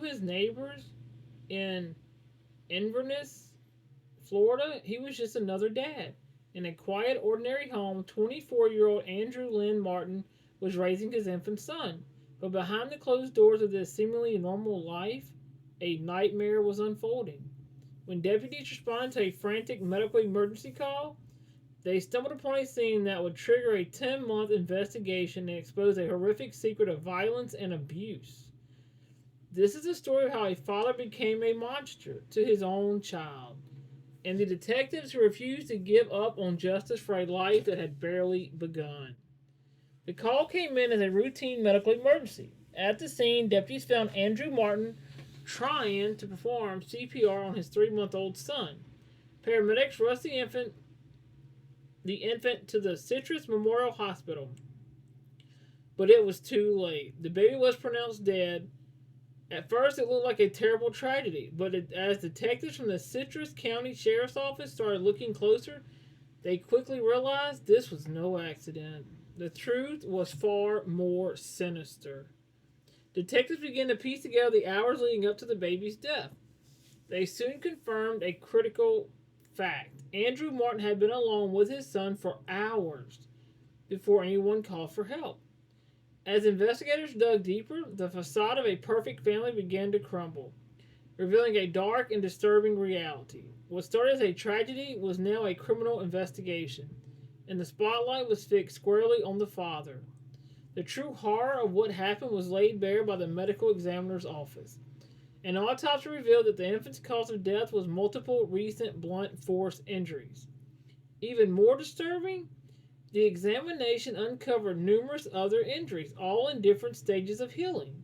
his neighbors in Inverness, Florida, he was just another dad. In a quiet, ordinary home, 24-year-old Andrew Lynn Martin was raising his infant son. But behind the closed doors of this seemingly normal life, a nightmare was unfolding. When deputies responded to a frantic medical emergency call, they stumbled upon a scene that would trigger a 10-month investigation and expose a horrific secret of violence and abuse. This is the story of how a father became a monster to his own child, and the detectives who refused to give up on justice for a life that had barely begun. The call came in as a routine medical emergency. At the scene, deputies found Andrew Martin trying to perform CPR on his 3-month-old son. Paramedics rushed the infant to the Citrus Memorial Hospital, but it was too late. The baby was pronounced dead. At first, it looked like a terrible tragedy, but as detectives from the Citrus County Sheriff's Office started looking closer, they quickly realized this was no accident. The truth was far more sinister. Detectives began to piece together the hours leading up to the baby's death. They soon confirmed a critical fact. Andrew Martin had been alone with his son for hours before anyone called for help. As investigators dug deeper, the facade of a perfect family began to crumble, revealing a dark and disturbing reality. What started as a tragedy was now a criminal investigation, and the spotlight was fixed squarely on the father. The true horror of what happened was laid bare by the medical examiner's office. An autopsy revealed that the infant's cause of death was multiple recent blunt force injuries. Even more disturbing, the examination uncovered numerous other injuries, all in different stages of healing.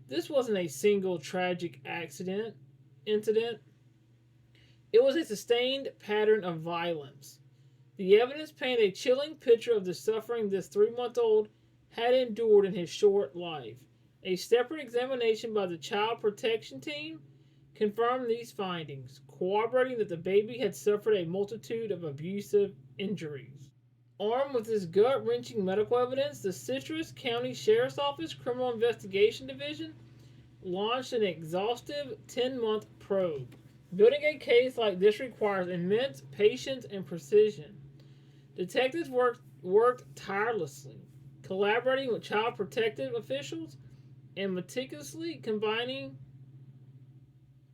This wasn't a single tragic incident. It was a sustained pattern of violence. The evidence painted a chilling picture of the suffering this 3-month-old had endured in his short life. A separate examination by the Child Protection Team confirmed these findings, corroborating that the baby had suffered a multitude of abusive injuries. Armed with this gut wrenching medical evidence, the Citrus County Sheriff's Office Criminal Investigation Division launched an exhaustive 10-month probe. Building a case like this requires immense patience and precision. Detectives worked tirelessly, collaborating with child protective officials and meticulously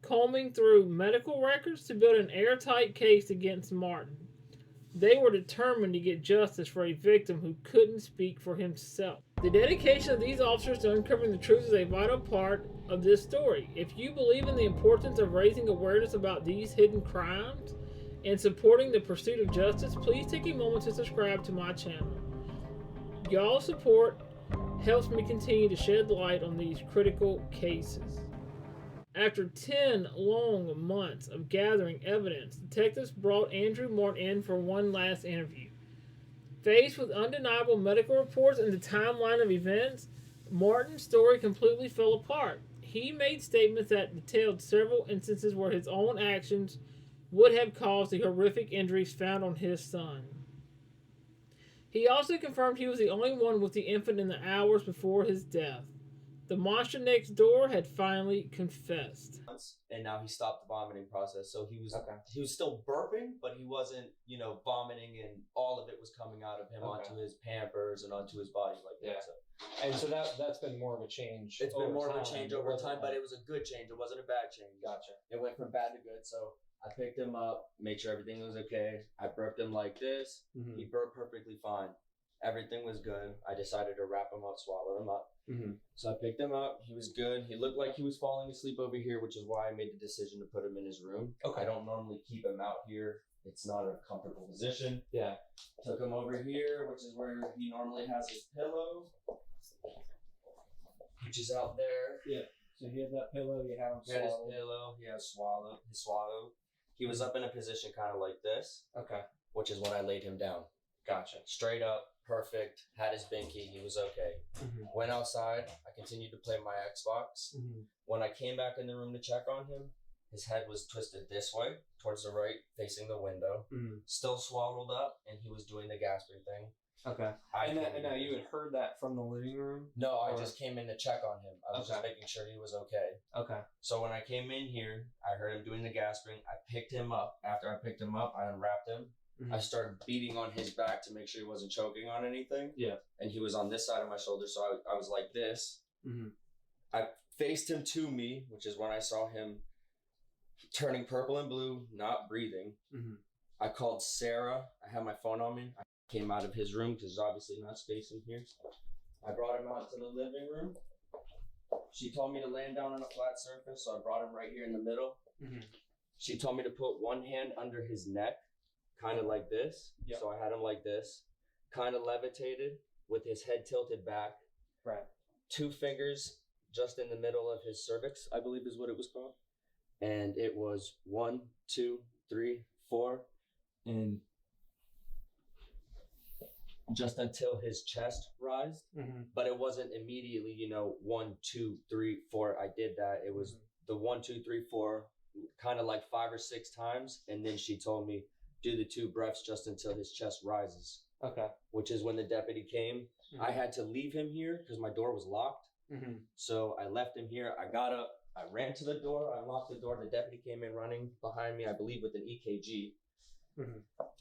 combing through medical records to build an airtight case against Martin. They were determined to get justice for a victim who couldn't speak for himself. The dedication of these officers to uncovering the truth is a vital part of this story. If you believe in the importance of raising awareness about these hidden crimes and supporting the pursuit of justice, please take a moment to subscribe to my channel. Y'all's support helps me continue to shed light on these critical cases. After 10 long months of gathering evidence, detectives brought Andrew Martin in for one last interview. Faced with undeniable medical reports and the timeline of events, Martin's story completely fell apart. He made statements that detailed several instances where his own actions would have caused the horrific injuries found on his son. He also confirmed he was the only one with the infant in the hours before his death. The monster next door had finally confessed. And now he stopped the vomiting process. So he was still burping, but he wasn't, vomiting, and all of it was coming out of him onto his Pampers and onto his body like that. So. And so that's been more of a change. It's been more of a change over time, but it was a good change. It wasn't a bad change. Gotcha. It went from bad to good. So I picked him up, made sure everything was okay. I burped him like this. Mm-hmm. He burped perfectly fine. Everything was good. I decided to wrap him up, swallow him up. Mm-hmm. So I picked him up. He was good. He looked like he was falling asleep over here, which is why I made the decision to put him in his room. Okay. I don't normally keep him out here. It's not a comfortable position. Yeah. Took him over here, which is where he normally has his pillow, which is out there. Yeah. So he had that pillow. You have him swallow. He had his pillow. He has swallow. He was up in a position kind of like this. Okay. Which is when I laid him down. Gotcha. Straight up. Perfect. Had his binky. He was okay. Mm-hmm. Went outside. I continued to play my Xbox. Mm-hmm. When I came back in the room to check on him, his head was twisted this way, towards the right, facing the window. Mm-hmm. Still swaddled up, and he was doing the gasping thing. Okay. And now you had heard that from the living room? No, I just came in to check on him. I was just Okay. making sure he was okay. Okay. So when I came in here, I heard him doing the gasping. I picked him up. After I picked him up, I unwrapped him. I started beating on his back to make sure he wasn't choking on anything. Yeah. And he was on this side of my shoulder, so I was like this. I faced him to me, which is when I saw him turning purple and blue, not breathing. I called Sarah. I had my phone on me. I came out of his room because there's obviously not space in here. I brought him out to the living room. She told me to land down on a flat surface, so I brought him right here in the middle. She told me to put one hand under his neck, kind of like this. Yep. So I had him like this, kind of levitated with his head tilted back. Right. 2 fingers just in the middle of his cervix, I believe is what it was called. And it was 1, 2, 3, 4, and just until his chest rised. But it wasn't immediately, 1, 2, 3, 4. I did that. It was the 1, 2, 3, 4, kind of like 5 or 6 times. And then she told me, do the 2 breaths just until his chest rises. Okay. Which is when the deputy came. I had to leave him here because my door was locked. So I left him here. I got up. I ran to the door. I unlocked the door. The deputy came in running behind me, I believe, with an EKG.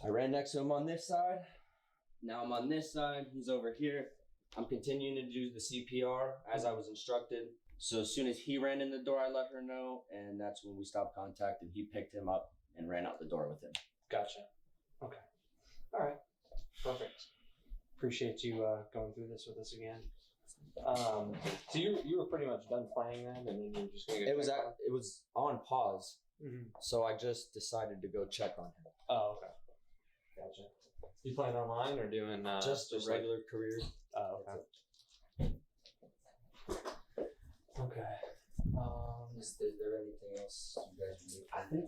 I ran next to him on this side. Now I'm on this side. He's over here. I'm continuing to do the CPR as I was instructed. So as soon as he ran in the door, I let her know. And that's when we stopped contact. And he picked him up and ran out the door with him. Gotcha. Okay. All right. Perfect. Appreciate you going through this with us again. So you were pretty much done playing then, and then you were just going to go It was on pause, so I just decided to go check on him. Oh, okay. Gotcha. You playing online or doing just a regular career? Oh, okay. Okay. Is there anything else you guys need? I think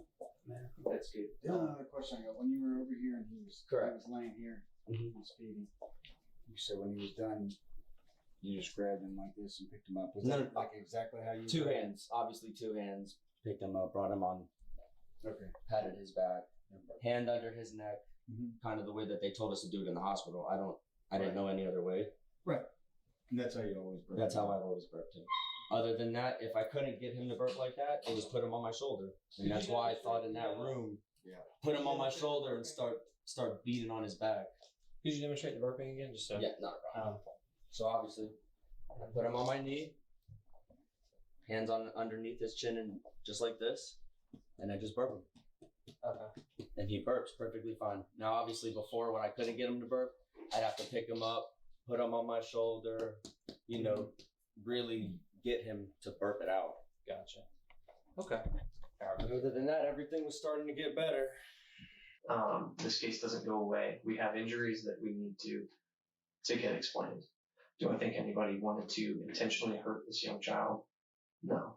that's good. The only other question I got, when you were over here and he was laying here, he was feeding, you said when he was done, you just grabbed him like this and picked him up. Was that like exactly how you 2 hands, obviously 2 hands, picked him up, brought him on, patted his back, hand under his neck, kind of the way that they told us to do it in the hospital. I didn't know any other way. Right. And that's how you always burp. That's how I've always burped him. Other than that, if I couldn't get him to burp like that, it was put him on my shoulder. And that's why I thought in that room, put him on my shoulder and start beating on his back. Could you demonstrate the burping again? Just so. Yeah, not a problem. So obviously, I put him on my knee, hands on underneath his chin, and just like this, and I just burp him. Okay. And he burps perfectly fine. Now, obviously, before when I couldn't get him to burp, I'd have to pick him up, put him on my shoulder, really get him to burp it out. Gotcha. Okay. Other than that, everything was starting to get better. This case doesn't go away. We have injuries that we need to get explained. Do I think anybody wanted to intentionally hurt this young child? No.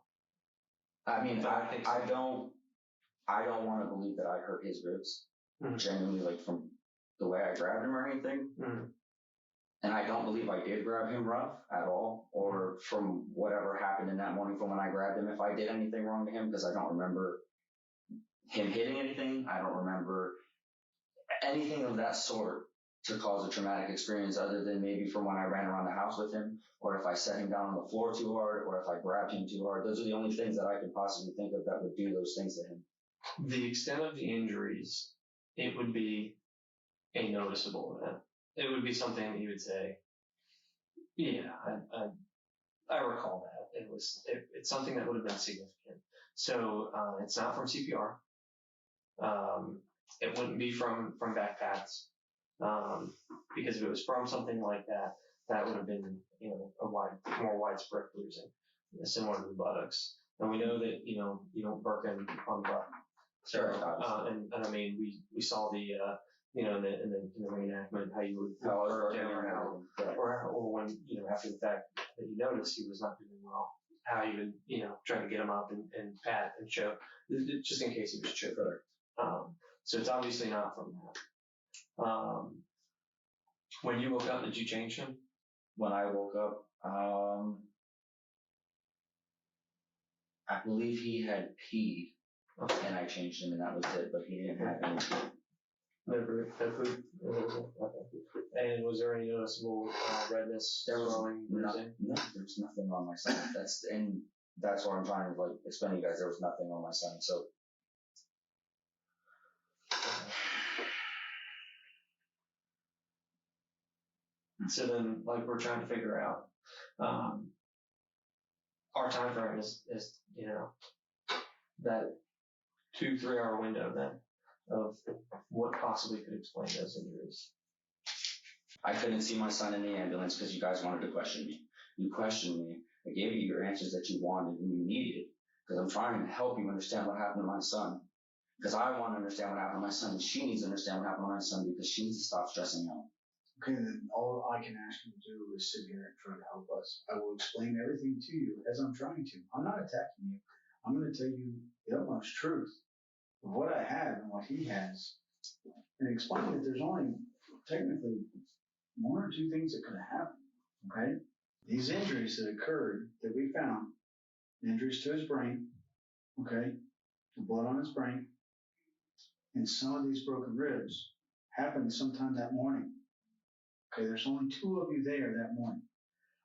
I mean, I don't want to believe that I hurt his ribs. Genuinely, like from the way I grabbed him or anything. And I don't believe I did grab him rough at all, or from whatever happened in that morning from when I grabbed him, if I did anything wrong to him, because I don't remember him hitting anything. I don't remember anything of that sort to cause a traumatic experience other than maybe from when I ran around the house with him, or if I set him down on the floor too hard, or if I grabbed him too hard. Those are the only things that I could possibly think of that would do those things to him. The extent of the injuries, it would be a noticeable event. It would be something that you would say, yeah, I recall that. It's something that would have been significant. So it's not from CPR. It wouldn't be from back pats. Because if it was from something like that, that would have been, more widespread bruising, similar to the buttocks. And we know that, you don't burp in on the butt. So, and I mean, we saw the, in the reenactment, how you would burp down or when, after the fact that you noticed he was not doing well, how you would, try to get him up and pat and choke, just in case he was choked. So it's obviously not from that. When you woke up, did you change him? When I woke up, I believe he had peed, and I changed him, and that was it. But he didn't have any pee. Never food. Okay. And was there any noticeable redness, swelling, bruising? No, there was nothing on my son. That's what I'm trying to like explain to you guys. There was nothing on my son. So So then, like, we're trying to figure out, our time frame is, that 2-3 hour window then of what possibly could explain those injuries. I couldn't see my son in the ambulance because you guys wanted to question me. You questioned me. I gave you your answers that you wanted and you needed because I'm trying to help you understand what happened to my son. Because I want to understand what happened to my son and she needs to understand what happened to my son because she needs to stop stressing out. Okay, then all I can ask you to do is sit here and try to help us. I will explain everything to you as I'm trying to. I'm not attacking you. I'm going to tell you the utmost truth of what I have and what he has, and explain that there's only technically one or two things that could have happened. Okay, these injuries that occurred that we found, injuries to his brain, okay, the blood on his brain, and some of these broken ribs happened sometime that morning. Okay, there's only two of you there that morning.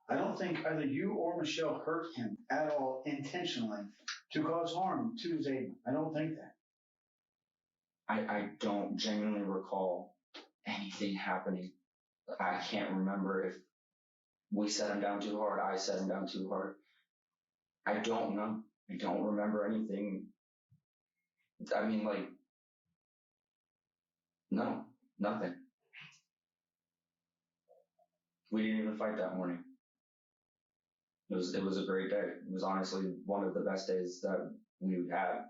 I don't think either you or Michelle hurt him at all intentionally to cause harm to Zayden. I don't think that. I don't genuinely recall anything happening. I can't remember if we set him down too hard, I set him down too hard. I don't know. I don't remember anything. I mean, like, no, nothing. We didn't even fight that morning. It was a great day. It was honestly one of the best days that we've had.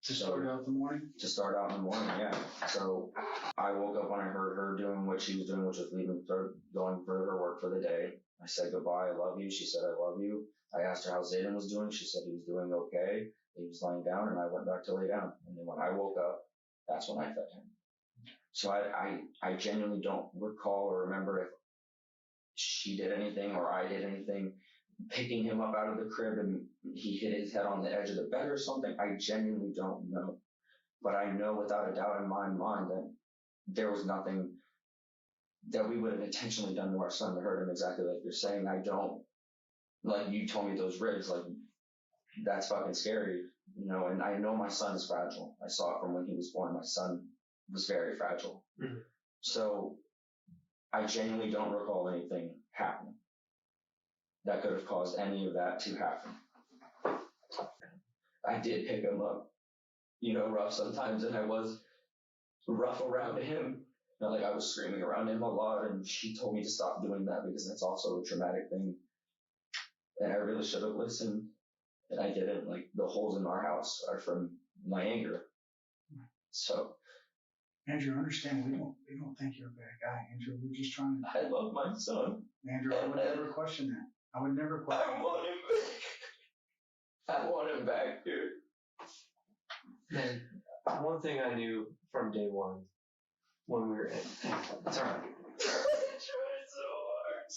To start out the morning? To start out in the morning, yeah. So I woke up when I heard her doing what she was doing, which was leaving, going for her work for the day. I said goodbye, I love you. She said, I love you. I asked her how Zayden was doing. She said he was doing okay. He was lying down, and I went back to lay down. And then when I woke up, that's when I fed him. So I genuinely don't recall or remember if she did anything or I did anything. Picking him up out of the crib and he hit his head on the edge of the bed or something, I genuinely don't know. But I know without a doubt in my mind that there was nothing that we would have intentionally done to our son to hurt him exactly like you're saying. I don't, like you told me those ribs, like that's fucking scary, and I know my son is fragile. I saw it from when he was born. My son was very fragile. Mm-hmm. So I genuinely don't recall anything happening that could have caused any of that to happen. I did pick him up, rough sometimes, and I was rough around him. Like I was screaming around him a lot, and she told me to stop doing that because that's also a traumatic thing. And I really should have listened, and I didn't. Like the holes in our house are from my anger. So, Andrew, understand we don't think you're a bad guy, Andrew. We're just trying to. I love my son. Andrew, I would never question that. I would never question. I want him back. I want him back, dude. Man, one thing I knew from day one when we were in, it's alright. I tried so hard.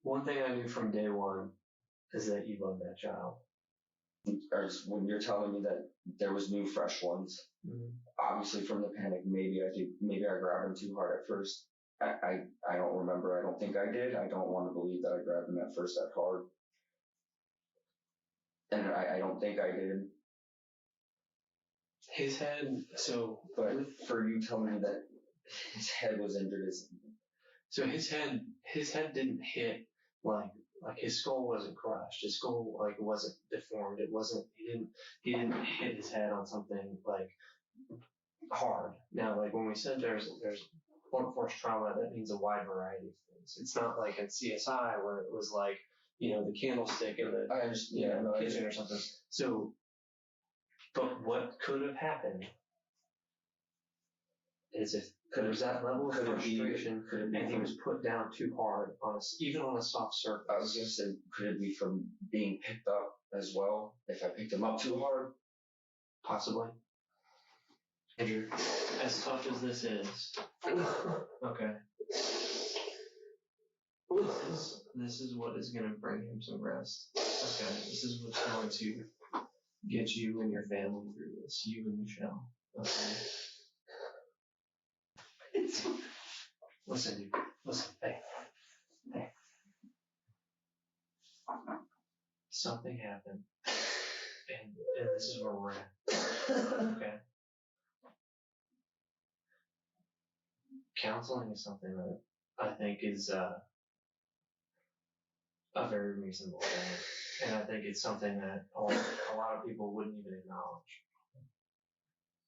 One thing I knew from day one is that you love that child. When you're telling me that there was new fresh ones, obviously from the panic, maybe I grabbed him too hard at first. I don't remember. I don't think I did. I don't want to believe that I grabbed him at first that hard. And I don't think I did. His head, but for you telling me that his head was injured so his head didn't hit like his skull wasn't crushed. His skull wasn't deformed. He didn't hit his head on something like hard. Now when we said there's blunt force trauma, that means a wide variety of things. It's not like in CSI where it was like, the candlestick in the kitchen or something. So, but what could have happened is if there's that level of frustration and he was put down too hard even on a soft surface. I was going to say, could it be from being picked up as well? If I picked him up too hard? Possibly. Andrew, as tough as this is, okay. This is what is going to bring him some rest. Okay, this is what's going to get you and your family through this, you and Michelle. Okay. Listen, dude. Listen. Hey. Something happened, and this is where we're at. Okay. Counseling is something that I think is a very reasonable thing, and I think it's something that a lot of people wouldn't even acknowledge.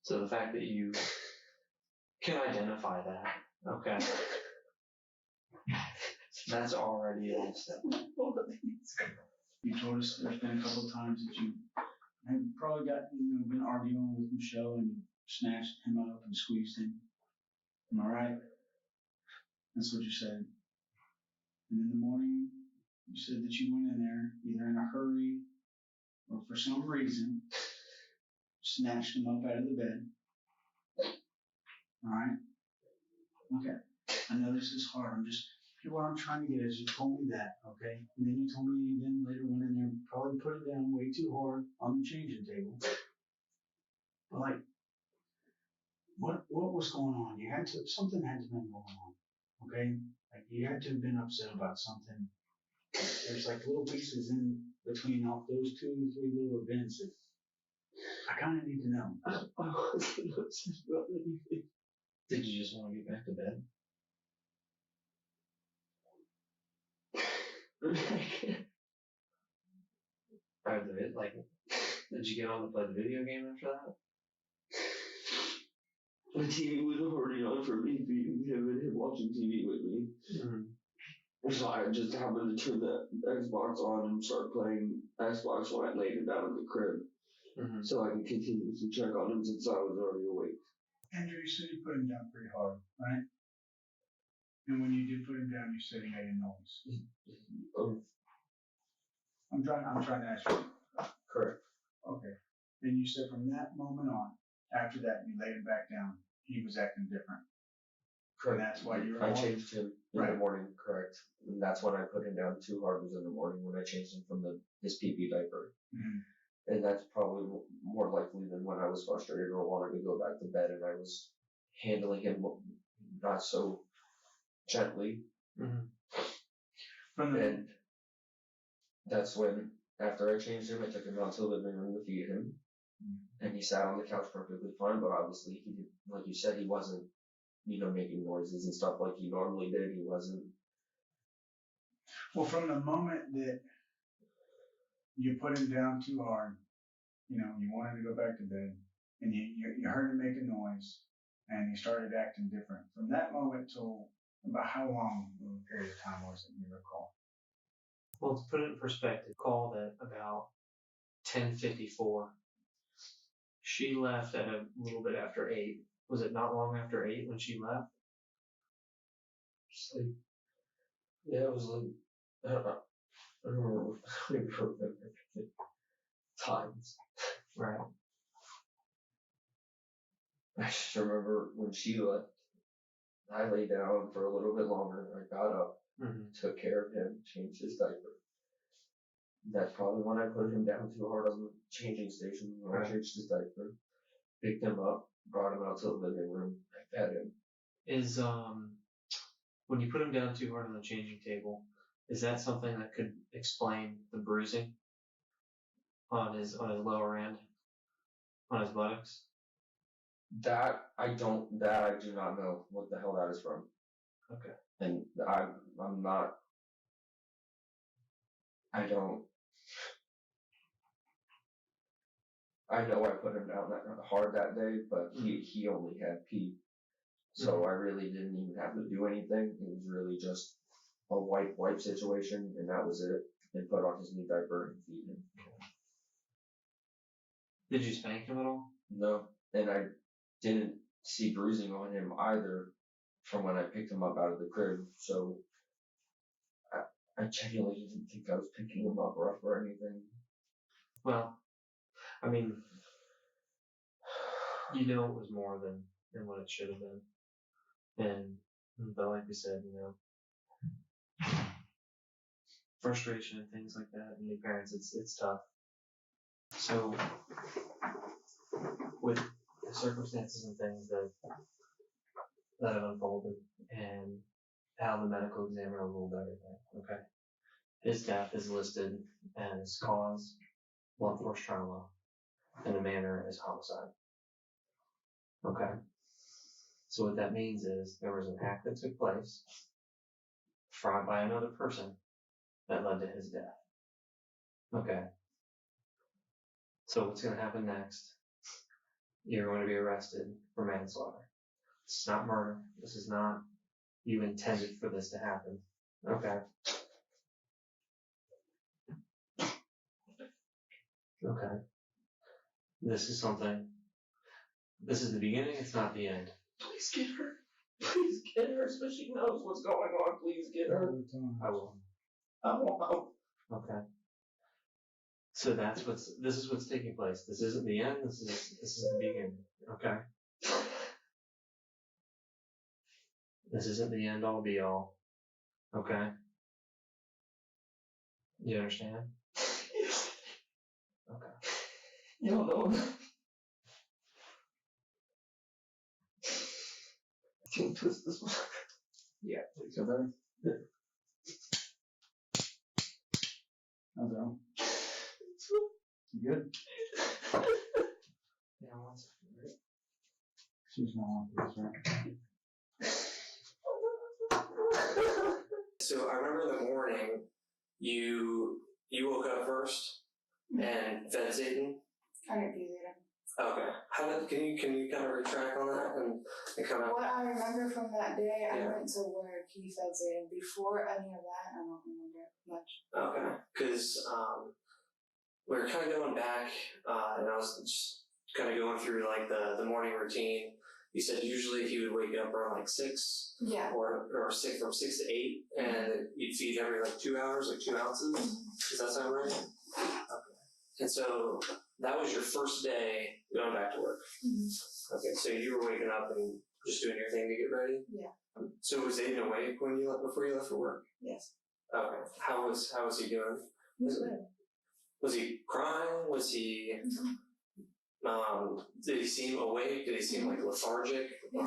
So the fact that you can identify that, okay, that's already a step. You told us there's been a couple of times that you have probably been arguing with Michelle and you snatched him up and squeezed him. Am I right? That's what you said. And in the morning, you said that you went in there either in a hurry or for some reason snatched him up out of the bed. All right? Okay. I know this is hard. What I'm trying to get is you told me that, okay? And then you told me you then later went in there and probably put it down way too hard on the changing table. But like, what was going on? Something had to have been going on, okay? Like you had to have been upset about something. There's like little pieces in between all those 2 or 3 little events that I kind of need to know. I wasn't upset about anything. Did you just want to get back to bed? Did you get on to play the video game after that? The TV was already on for me, feeding him and him watching TV with me. Mm-hmm. So I just happened to turn the Xbox on and start playing Xbox when I laid him down in the crib. Mm-hmm. So I can continue to check on him since I was already awake. Andrew, you said you put him down pretty hard, right? And when you did put him down, you said he made a noise. I'm trying to ask you. Correct. Okay. And you said from that moment on, after that, you laid him back down, he was acting different. Correct. And that's why you were. I changed him in the morning, correct. And that's when I put him down too hard, was in the morning when I changed him from his PP diaper. Mm-hmm. And that's probably more likely than when I was frustrated or wanted to go back to bed and I was handling him not so gently. Mm-hmm. And that's when, after I changed him, I took him out to the living room to feed him. Mm-hmm. And he sat on the couch perfectly fine, but obviously he did, like you said, he wasn't, making noises and stuff like he normally did. He wasn't. Well, from the moment that you put him down too hard, you wanted to go back to bed, and you heard him make a noise, and he started acting different. From that moment till about how long of a period of time was it you recall? Well, to put it in perspective, called at about 10:54. She left at a little bit after 8. Was it not long after 8 when she left? Just yeah, it was I don't know. I don't remember times. Right. I just remember when she left, I lay down for a little bit longer. I got up, took care of him, changed his diaper. That's probably when I put him down too hard on the changing station. When I changed his diaper, picked him up, brought him out to the living room, I fed him. Is when you put him down too hard on the changing table, is that something that could explain the bruising on his lower end, on his buttocks? That I do not know what the hell that is from. Okay. And I'm not. I don't. I know I put him down that hard that day, but he only had pee. So I really didn't even have to do anything. It was really just a wipe situation, and that was it. And put on his new diaper and feed him. Did you spank him at all? No, and I didn't see bruising on him either from when I picked him up out of the crib. So I genuinely didn't think I was picking him up rough or anything. Well, I mean, it was more than what it should have been. But like we said, frustration and things like that, and new parents, it's tough. So with the circumstances and things that have unfolded and how the medical examiner ruled everything. Okay. His death is listed as cause blunt force trauma, and the manner is homicide. Okay. So what that means is there was an act that took place by another person that led to his death. Okay. So what's going to happen next? You're going to be arrested for manslaughter. This is not murder. This is not you intended for this to happen. Okay. Okay. This is the beginning, it's not the end. Please get her. Please get her so she knows what's going on. Please get her. I will. I won't know. Okay. So this is what's taking place. This isn't the end, this is the beginning. Okay. This isn't the end all be all. Okay. You understand? Yes. Okay. You don't know. Can you twist this one? Yeah. Feel better? How's that? You good? Yeah, one second. Right? She's not on this, right? So I remember the morning you woke up first and fed Zayden. I didn't do that. Okay. Can you kind of retract on that and kind of? What I remember from that day, I Yeah. went to work. He fed Zayden. Before any of that, I don't remember much. Okay. Because we were kind of going back, and I was just kind of going through like the morning routine. You said usually he would wake up around like 6, Yeah. or from 6 to 8, and you'd feed every like 2 hours, like 2 ounces. Does that sound right? Okay. And so that was your first day going back to work. Mm-hmm. Okay, so you were waking up and just doing your thing to get ready. Yeah. So was Aiden awake before you left for work? Yes. Okay. How was he doing? He was good. Was he crying? Was he? Mm-hmm. Did he seem awake? Did he seem like lethargic? Yeah.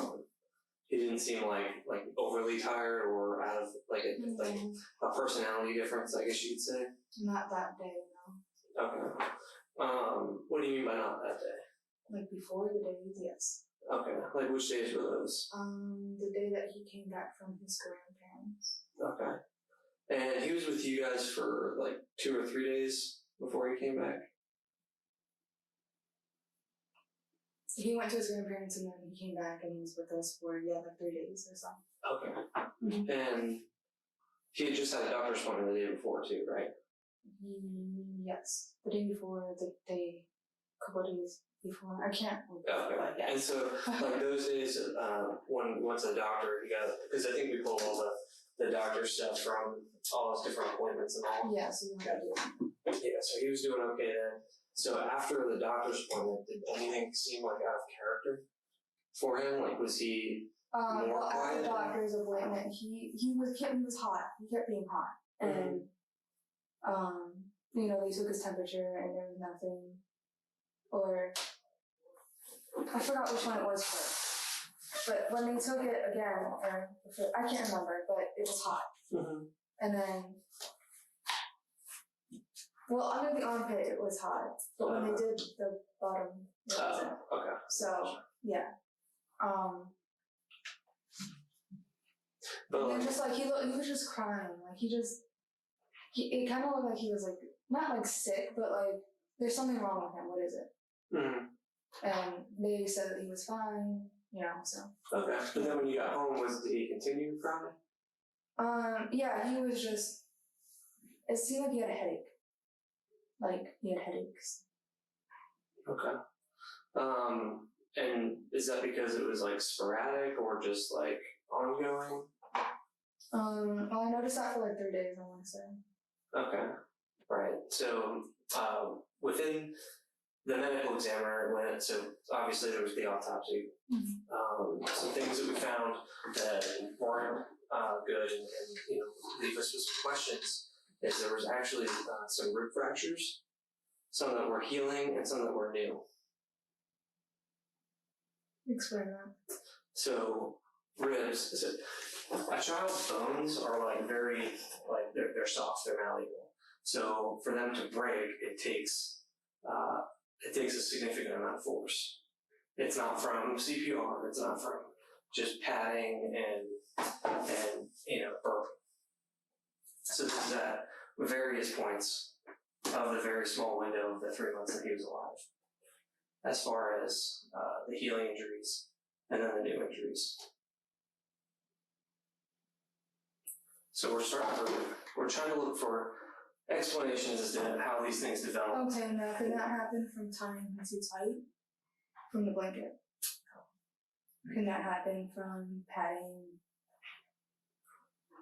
He didn't seem like overly tired or out of like a personality difference, I guess you could say. Not that day, no. Okay. What do you mean by not that day? Like before the days, yes. Okay. Like which days were those? The day that he came back from his grandparents. Okay. And he was with you guys for like 2 or 3 days before he came back? He went to his grandparents and then he came back and he was with us for, like 3 days or so. Okay. Mm-hmm. And he had just had a doctor's appointment the day before too, right? Yes. The day before, couple of days before. I can't remember. Okay. Yes. And so, like those days, when he went to the doctor, because I think we pulled all the doctor stuff from all his different appointments and all. Yeah, so you got to do it. Yeah, so he was doing okay then. So after the doctor's appointment, did anything seem like out of character for him? Like, was he more well, quiet? at the doctor's appointment, he was hot. He kept being hot. And, they took his temperature and there was nothing. Or, I forgot which one it was first. But when they took it again, I can't remember, but it was hot. Mm-hmm. And then, under the armpit it was hot. But when they did the bottom, it wasn't. Okay. So, yeah. But and just like he was just crying. Like it kind of looked like he was like, not like sick, but like there's something wrong with him. What is it? Mm-hmm. And they said that he was fine, so. Okay. But then when you got home, did he continue crying? Yeah, he was just, it seemed like he had a headache. Like, he had headaches. Okay. And is that because it was like sporadic or just like ongoing? I noticed that for like 3 days, I want to say. Okay. Right. So, within the medical examiner went, so obviously there was the autopsy. Mm-hmm. Some things that we found that weren't good and leave us with some questions is there was actually some rib fractures, some that were healing and some that were new. Explain that. So ribs, a child's bones are like very, like they're soft, they're malleable. So for them to break, it takes a significant amount of force. It's not from CPR, it's not from just padding and burping. So this is at various points of the very small window of the 3 months that he was alive, as far as the healing injuries and then the new injuries. So we're trying to look for explanations as to how these things develop. Okay, now could that happen from tying him too tight from the blanket? Can that happen from padding?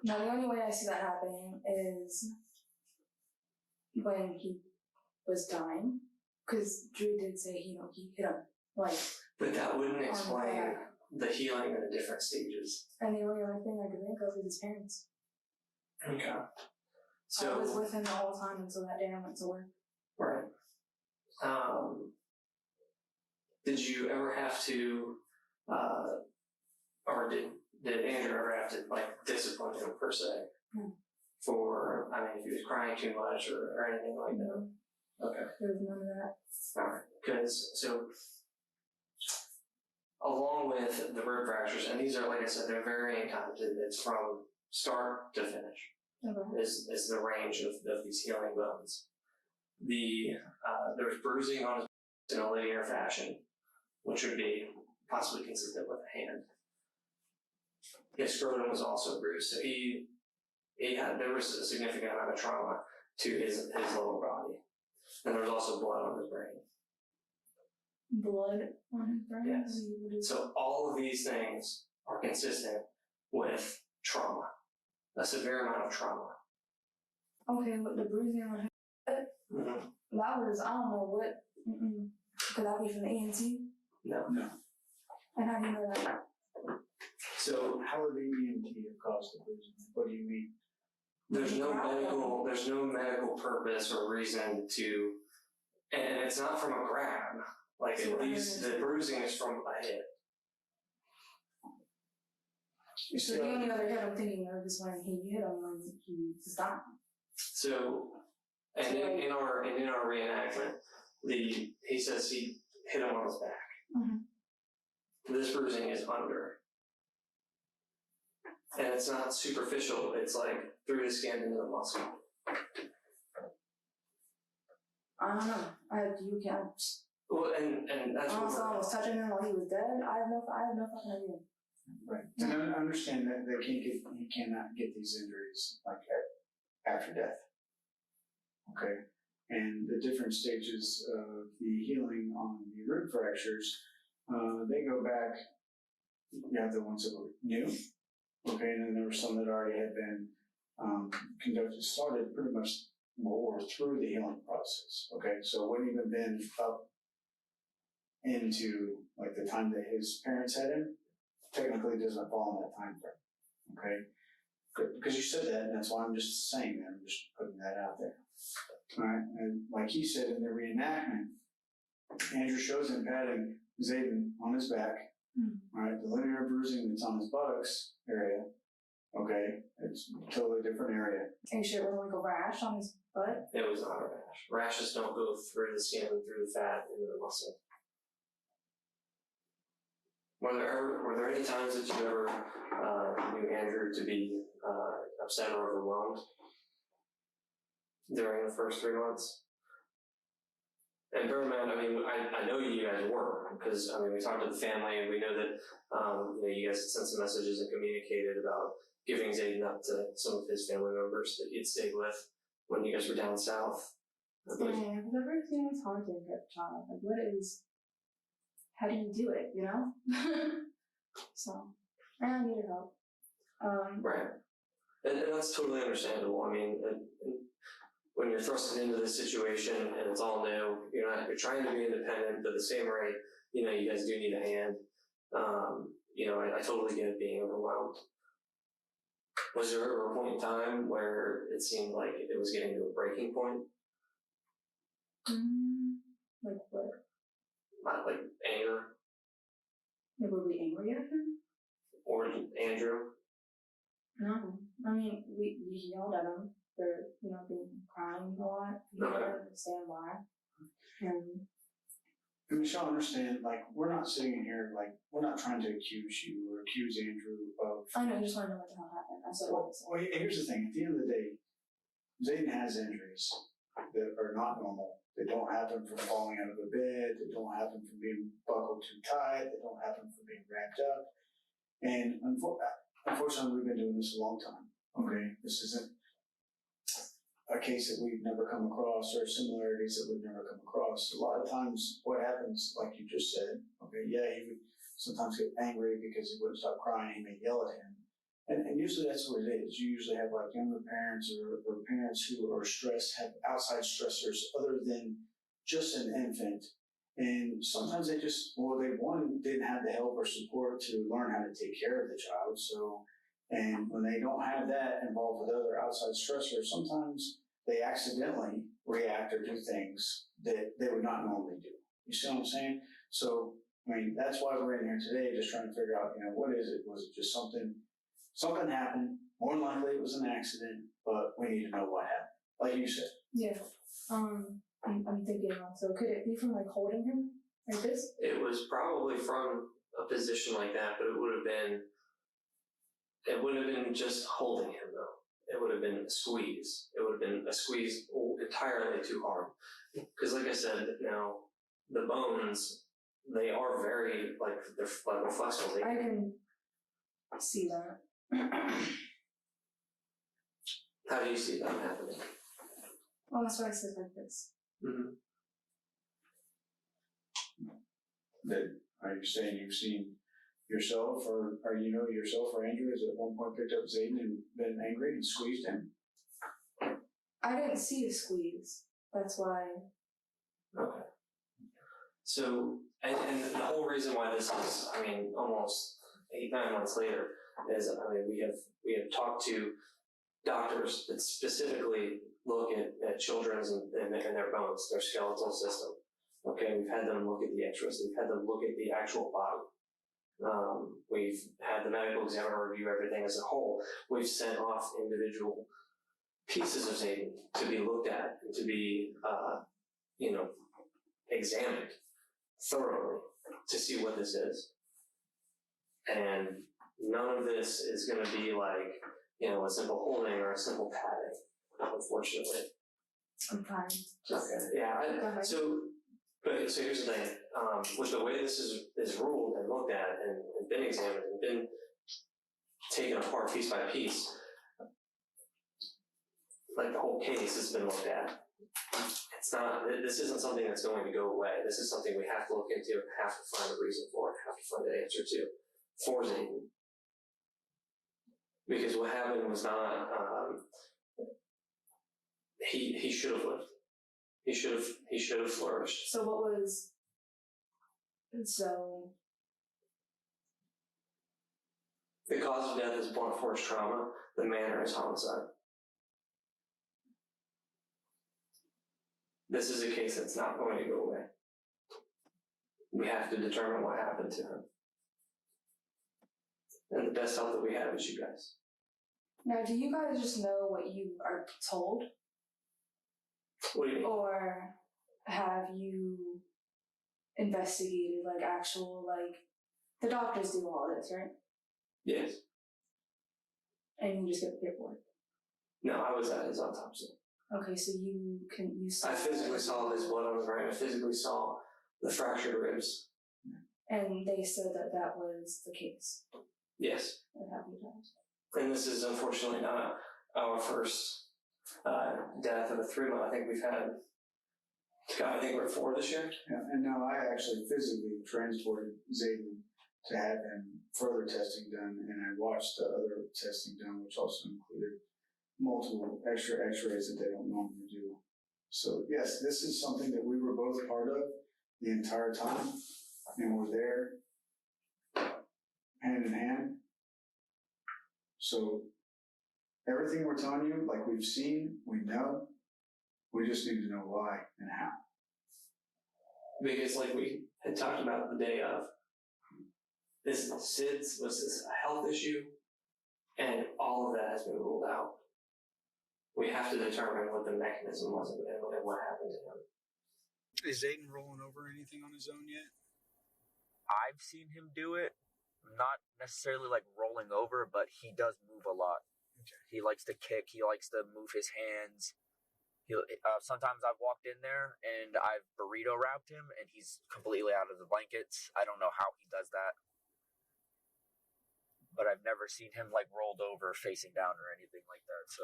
Now the only way I see that happening is when he was dying, because Drew did say he hit him like. But that wouldn't explain the healing in the different stages. And the only other thing I could think of is his parents. Okay. So I was with him the whole time until that day I went to work. Right. Did you ever have to, or did Andrew ever have to like discipline him per se? For, if he was crying too much or anything like that? Okay. There was none of that. Alright, because, so, along with the rib fractures, and these are, like I said, they're varying times. It's from start to finish. Okay. Is the range of these healing bones. There was bruising on his in a linear fashion, which would be possibly consistent with a hand. His scrotum was also bruised, so there was a significant amount of trauma to his lower body. And there was also blood on his brain. Blood on his brain? Yes. So all of these things are consistent with trauma, a severe amount of trauma. Okay, with the bruising on his head, that was, I don't know what, could that be from the ENT? No. And how do you know that? So how would the EMT have caused the bruising? What do you mean? There's no medical purpose or reason to, and it's not from a grab. Like the bruising is from a hit. So the only other hit I'm thinking of is when he hit him when he was dying. So, and in our reenactment, he says he hit him on his back. This bruising is under. And it's not superficial, it's like through the skin into the muscle. I don't know. You can't. Well, and that's what someone was touching him while he was dead. I have no fucking idea. Right. And I understand that he cannot get these injuries like after death. Okay. And the different stages of the healing on the rib fractures, they go back. You have the ones that were new. Okay, and then there were some that already had been started pretty much more through the healing process. Okay, so it wouldn't even been up into like the time that his parents had him. Technically, it doesn't fall in that time frame. Okay, because you said that, and that's why I'm just saying that. I'm just putting that out there. All right, and like he said in the reenactment, Andrew shows him patting Zayden on his back. All right, the linear bruising that's on his buttocks area, okay, it's a totally different area. And shit, was like a rash on his butt? It was not a rash. Rashes don't go through the skin, through the fat, into the muscle. Were there any times that you ever knew Andrew to be upset or overwhelmed during the first 3 months? And bear in mind, I know you guys were, because, we talked to the family, and we know that, you guys had sent some messages and communicated about giving Zayden up to some of his family members that he'd stayed with when you guys were down south. Yeah, because everything is hard to get a child. Like, how do you do it, you know? So, I needed help. Right. And that's totally understandable. When you're thrusted into this situation and it's all new, you're trying to be independent, but at the same rate, you guys do need a hand. I totally get it being overwhelmed. Was there ever a point in time where it seemed like it was getting to a breaking point? Like what? Not like anger? Like, were we angry at him? Or Andrew? No. I mean, we yelled at him for, being crying a lot. We Okay. didn't understand why. And Michelle, understand, like, we're not sitting in here, like, we're not trying to accuse you or accuse Andrew of. I know, you just want to know what the hell happened. That's what it was. Well, here's the thing. At the end of the day, Zayden has injuries that are not normal. They don't happen from falling out of a bed. They don't happen from being buckled too tight. They don't happen from being wrapped up. And unfortunately, we've been doing this a long time. Okay, this isn't a case that we've never come across or similarities that we've never come across. A lot of times, what happens, like you just said, okay, yeah, he would sometimes get angry because he wouldn't stop crying. He may yell at him. And usually that's what it is. You usually have like younger parents or parents who are stressed, have outside stressors other than just an infant. And sometimes they just, didn't have the help or support to learn how to take care of the child. So, and when they don't have that involved with other outside stressors, sometimes they accidentally react or do things that they would not normally do. You see what I'm saying? So, I mean, that's why we're in here today, just trying to figure out, what is it? Was it just something happened? More than likely it was an accident, but we need to know what happened. Like you said. Yeah. I'm thinking also, could it be from like holding him like this? It was probably from a position like that, but it wouldn't have been just holding him though. It would have been a squeeze. It would have been a squeeze entirely too hard. Because like I said, now the bones, they are very, they're flexible. I can see that. How do you see that happening? Well, that's why I said like this. Mm-hmm. Are you saying you've seen yourself or yourself or Andrew has at one point picked up Zayden and been angry and squeezed him? I didn't see a squeeze. That's why. Okay. So, and the whole reason why this is, almost 8-9 months later is, we have talked to doctors that specifically look at children's and their bones, their skeletal system. Okay, we've had them look at the x-rays, we've had them look at the actual body. We've had the medical examiner review everything as a whole. We've sent off individual pieces of Zayden to be looked at, to be, examined thoroughly to see what this is. And none of this is going to be like, a simple holding or a simple patting, unfortunately. I'm fine. Okay. Yeah. So here's the thing. With the way this is ruled and looked at and been examined and been taken apart piece by piece, like the whole case has been looked at. This isn't something that's going to go away. This is something we have to look into and have to find a reason for it, have to find an answer to for Zayden. Because what happened was not, he should have lived. He should have flourished. So what was, so. The cause of death is blunt force trauma. The manner is homicide. This is a case that's not going to go away. We have to determine what happened to him. And the best help that we have is you guys. Now, do you guys just know what you are told? What do you mean? Or have you investigated, the doctors do all this, right? Yes. And you just get the paperwork? No, I was at his autopsy. Okay, so you saw. I physically saw his blood on the ground. I physically saw the fractured ribs. And they said that was the case? Yes. That happened to us. And this is unfortunately not our first death of a 3-month. I think we've had, I think we're at 4 this year. Yeah, and no, I actually physically transported Zayden to have him further testing done, and I watched the other testing done, which also included multiple extra x-rays that they don't normally do. So yes, this is something that we were both part of the entire time, and we're there hand in hand. So everything we're telling you, like we've seen, we know, we just need to know why and how. Because like we had talked about the day of, this SIDS, was this a health issue? And all of that has been ruled out. We have to determine what the mechanism was and what happened to him. Is Aiden rolling over anything on his own yet? I've seen him do it. Not necessarily like rolling over, but he does move a lot. Okay. He likes to kick. He likes to move his hands. Sometimes I've walked in there and I've burrito wrapped him and he's completely out of the blankets. I don't know how he does that. But I've never seen him like rolled over facing down or anything like that. So,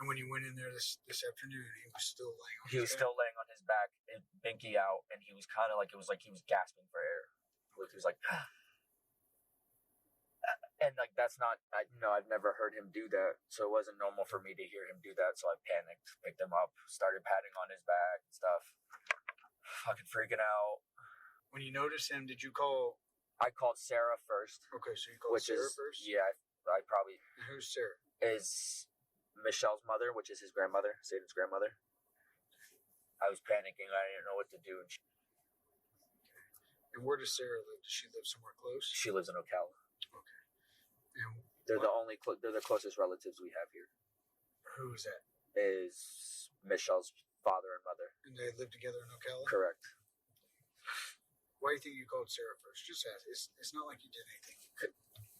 and when you went in there this afternoon, he was still laying on he was still laying on his back, binky out, and he was kind of like, it was like he was gasping for air. Like he was like, and like that's not, I've never heard him do that, so it wasn't normal for me to hear him do that. So I panicked, picked him up, started patting on his back and stuff, fucking freaking out. When you noticed him, did you call? I called Sarah first. Okay, so you called Sarah first? Yeah, I probably... And who's Sarah? Is Michelle's mother, which is his grandmother, Satan's grandmother. I was panicking. I didn't know what to do. And where does Sarah live? Does she live somewhere close? She lives in Ocala. Okay. And they're the closest relatives we have here. Who is that? Is Michelle's father and mother. And they live together in Ocala? Correct. Why do you think you called Sarah first? Just ask. It's not like you did anything.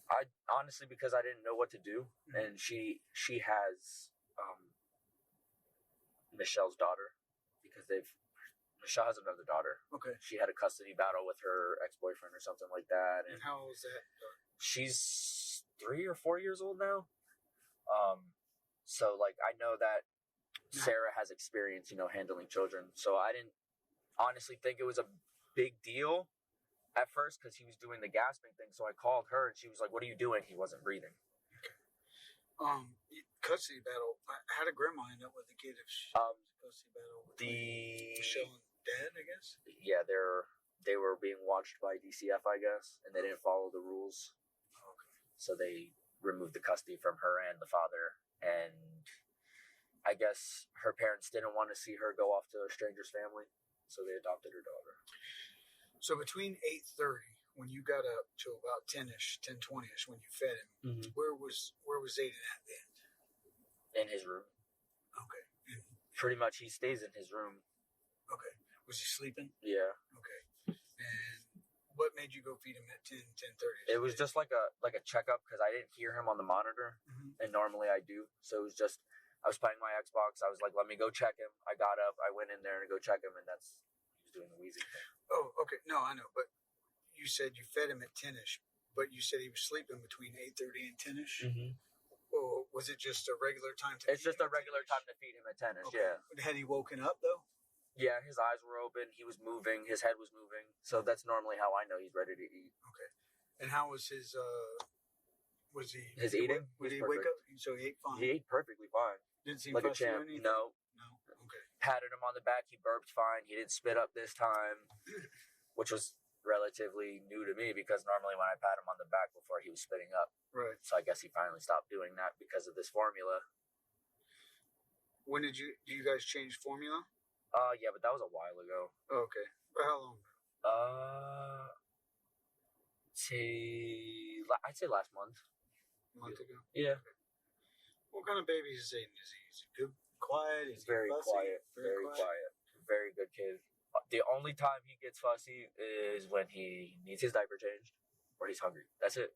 I honestly, because I didn't know what to do, and she has Michelle's daughter, because Michelle has another daughter. Okay. She had a custody battle with her ex-boyfriend or something like that. And how old is that? She's 3 or 4 years old now. So like I know that Sarah has experience, handling children. So I didn't honestly think it was a big deal at first because he was doing the gasping thing. So I called her and she was like, "What are you doing?" He wasn't breathing. Okay. Custody battle. How did Grandma end up with the kid if she was a custody battle with Michelle and Dad, I guess? Yeah, they were being watched by DCF, I guess, and they didn't follow the rules. Okay. So they removed the custody from her and the father, and I guess her parents didn't want to see her go off to a stranger's family, so they adopted her daughter. So between 8:30, when you got up to about 10-ish, 10:20-ish, when you fed him, where was Aiden at then? In his room. Okay. And pretty much he stays in his room. Okay. Was he sleeping? Yeah. Okay. And what made you go feed him at 10:30? It was just like a checkup because I didn't hear him on the monitor, and normally I do. So it was just, I was playing my Xbox. I was like, let me go check him. I got up. I went in there to go check him, and he was doing the wheezing thing. Oh, okay. No, I know. But you said you fed him at 10-ish, but you said he was sleeping between 8:30 and 10-ish? Or was it just a regular time to It's just a regular time to feed him at 10-ish, okay. Yeah. Had he woken up, though? Yeah, his eyes were open. He was moving. His head was moving. So that's normally how I know he's ready to eat. Okay. And how was his, His eating? Did he wake up? So he ate fine? He ate perfectly fine. Didn't seem like a fussy or champ. anything? No. Okay. Patted him on the back. He burped fine. He didn't spit up this time, which was relatively new to me because normally when I pat him on the back before he was spitting up. Right. So I guess he finally stopped doing that because of this formula. When do you guys change formula? Yeah, but that was a while ago. Oh, okay. For how long? I'd say last month. A month ago? Yeah. Okay. What kind of baby is Aiden? Is he good, quiet? Is he Very fussy? quiet. Very quiet. Very good kid. The only time he gets fussy is when he needs his diaper changed or he's hungry. That's it.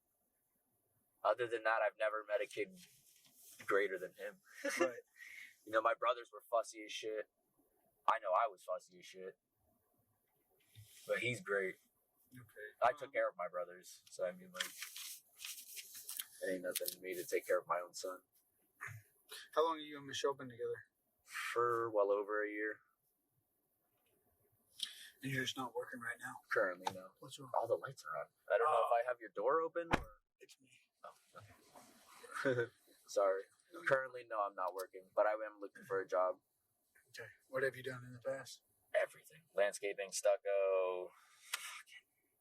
Other than that, I've never met a kid greater than him. Right. My brothers were fussy as shit. I know I was fussy as shit. But he's great. Okay. I took care of my brothers. So, it ain't nothing to me to take care of my own son. How long have you and Michelle been together? For well over a year. And you're just not working right now? Currently, no. What's wrong? All the lights are on. I don't know if I have your door open or... It's me. Oh. Sorry. Currently, no, I'm not working, but I am looking for a job. Okay. What have you done in the past? Everything. Landscaping, stucco,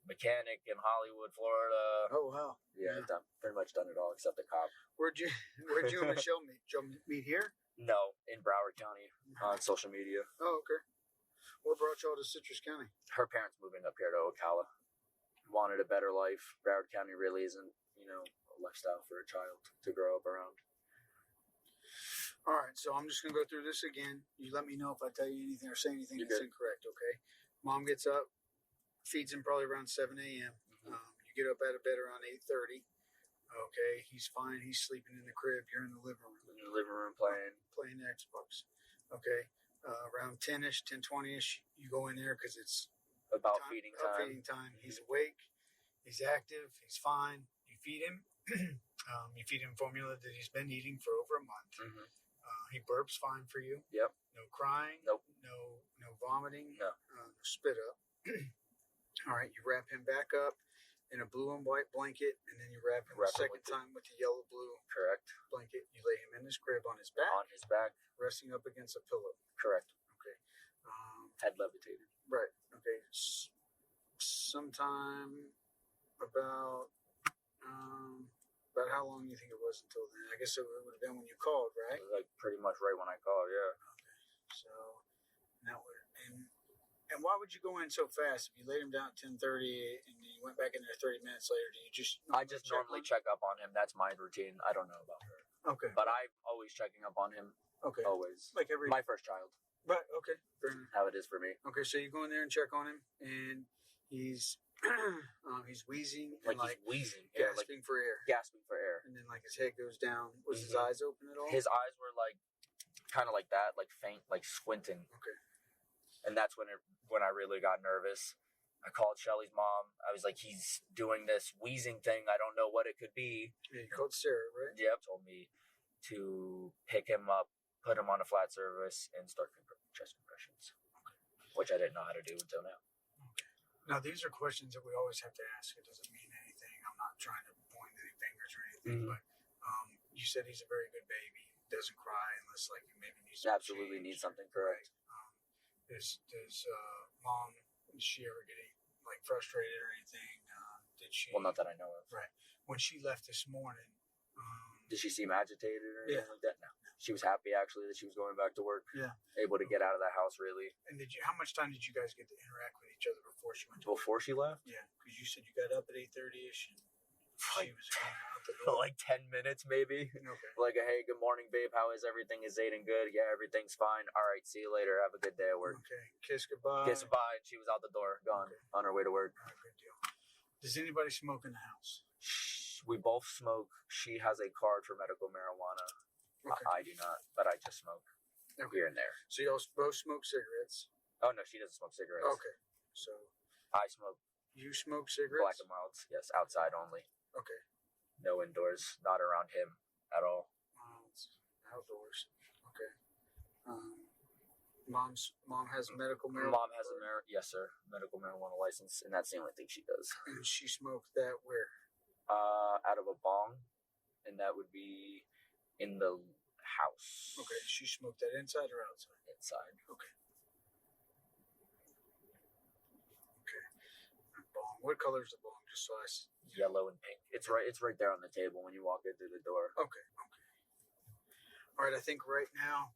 mechanic in Hollywood, Florida. Oh, wow. Yeah, I've pretty much done it all except the cop. Where'd you and Michelle meet? Did you meet here? No, in Broward County on social media. Oh, okay. What brought y'all to Citrus County? Her parents moving up here to Ocala. wanted a better life. Broward County really isn't, a lifestyle for a child to grow up around. All right, so I'm just gonna go through this again. You let me know if I tell you anything or say anything that's incorrect, okay? Mom gets up, feeds him probably around 7 a.m. You get up out of bed around 8:30. Okay, he's fine. He's sleeping in the crib. You're in the living room. In the living room playing Xbox. Okay, around 10ish, 10:20ish, you go in there because it's about feeding time. He's awake. He's active. He's fine. You feed him. You feed him formula that he's been eating for over a month. Mm-hmm. He burps fine for you. Yep. No crying. Nope. No vomiting. No. No spit up. All right. You wrap him back up in a blue and white blanket, and then you wrap him a second time with the yellow blue blanket. You lay him in his crib on his back. Resting up against a pillow. Correct. Okay. Head levitated. Right. Okay. Sometime about how long do you think it was until then? I guess it would have been when you called, right? Like pretty much right when I called, yeah. Okay. So now and why would you go in so fast? If you laid him down at 10:30 and you went back in there 30 minutes later, do you just? I just normally check up on him. That's my routine. I don't know about her. Okay. But I'm always checking up on him. Okay. Always. Like my first child. Right. Okay. Fair enough. How it is for me. Okay, so you go in there and check on him, and he's he's wheezing and he's wheezing, gasping for air. Gasping for air. And then his head goes down. Was his eyes open at all? His eyes were kind of like that, like faint, like squinting. Okay. And that's when I really got nervous. I called Shelly's mom. I was like, he's doing this wheezing thing. I don't know what it could be. Yeah, you called Sarah, right? Yep. Told me to pick him up, put him on a flat surface, and start chest compressions, which I didn't know how to do until now. Okay. Now, these are questions that we always have to ask. It doesn't mean anything. I'm not trying to point any fingers or anything, but you said he's a very good baby. Doesn't cry unless maybe needs to absolutely needs something, correct? Does mom, did she ever get frustrated or anything? Did she? Well, not that I know of. Right. When she left this morning, did she seem agitated or anything like that? No. She was happy actually that she was going back to work. Yeah. Able to get out of the house really. And how much time did you guys get to interact with each other before she went to work? Before she left? Yeah, because you said you got up at 8:30ish and she was out the door. Like 10 minutes maybe. Okay. Like hey, good morning, babe. How is everything? Is Aiden good? Yeah, everything's fine. All right, see you later. Have a good day at work. Okay. Kiss goodbye. Kiss goodbye. And she was out the door, gone, on her way to work. All right, good deal. Does anybody smoke in the house? We both smoke. She has a card for medical marijuana. Okay. I do not, but I just smoke here and there. So y'all both smoke cigarettes? Oh, no, she doesn't smoke cigarettes. Okay. So I smoke. You smoke cigarettes? Black and milds, yes, outside only. Okay. No indoors, not around him at all. Outdoors. Okay. Mom has medical marijuana? Mom has yes, sir, medical marijuana license, and that's the only thing she does. And she smoked that where? Out of a bong, and that would be in the house. Okay, she smoked that inside or outside? Inside. Okay. Bong. What color is the bong? Just so I see. Yellow and pink. It's right there on the table when you walk in through the door. Okay. All right, I think right now,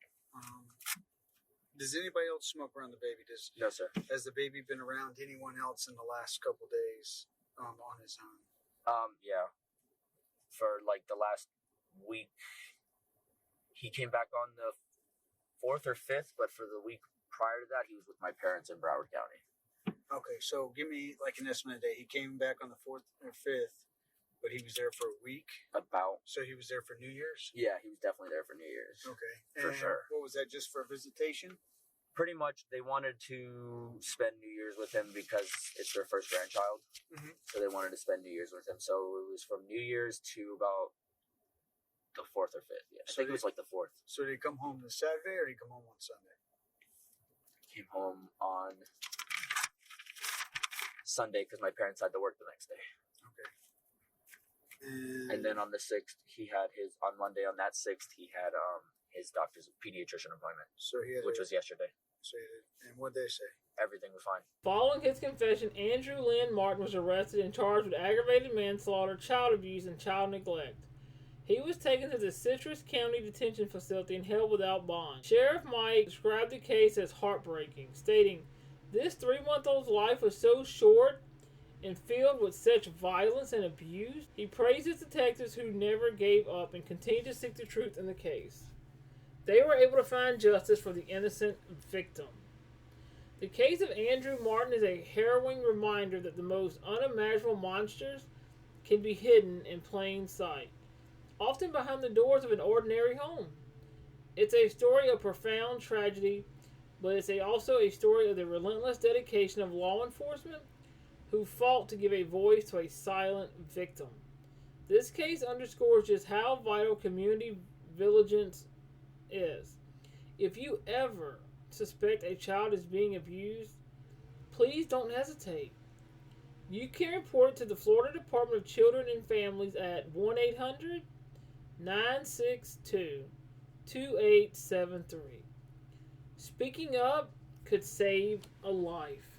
does anybody else smoke around the baby? No, sir. Has the baby been around anyone else in the last couple days on his own? Yeah. For the last week, he came back on the 4th or 5th, but for the week prior to that, he was with my parents in Broward County. Okay, so give me an estimate a day. He came back on the 4th or 5th, but he was there for a week? So he was there for New Year's? Yeah, he was definitely there for New Year's. Okay. For sure. What was that, just for a visitation? Pretty much, they wanted to spend New Year's with him because it's their first grandchild. Mm-hmm. So they wanted to spend New Year's with him. So it was from New Year's to about the 4th or 5th. Yeah, I think it was the 4th. So did he come home this Saturday or did he come home on Sunday? Came home on Sunday because my parents had to work the next day. Okay. And then on the 6th, on Monday on that 6th, he had his doctor's pediatrician appointment. So which was yesterday. So and what'd they say? Everything was fine. Following his confession, Andrew Lynn Martin was arrested and charged with aggravated manslaughter, child abuse, and child neglect. He was taken to the Citrus County Detention Facility and held without bond. Sheriff Mike described the case as heartbreaking, stating, "This 3-month-old's life was so short, and filled with such violence and abuse, he praises detectives who never gave up and continued to seek the truth in the case. They were able to find justice for the innocent victim. The case of Andrew Martin is a harrowing reminder that the most unimaginable monsters can be hidden in plain sight, often behind the doors of an ordinary home. It's a story of profound tragedy, but it's also a story of the relentless dedication of law enforcement who fought to give a voice to a silent victim. This case underscores just how vital community vigilance is. If you ever suspect a child is being abused, please don't hesitate. You can report it to the Florida Department of Children and Families at 1-800-962-2873. Speaking up could save a life.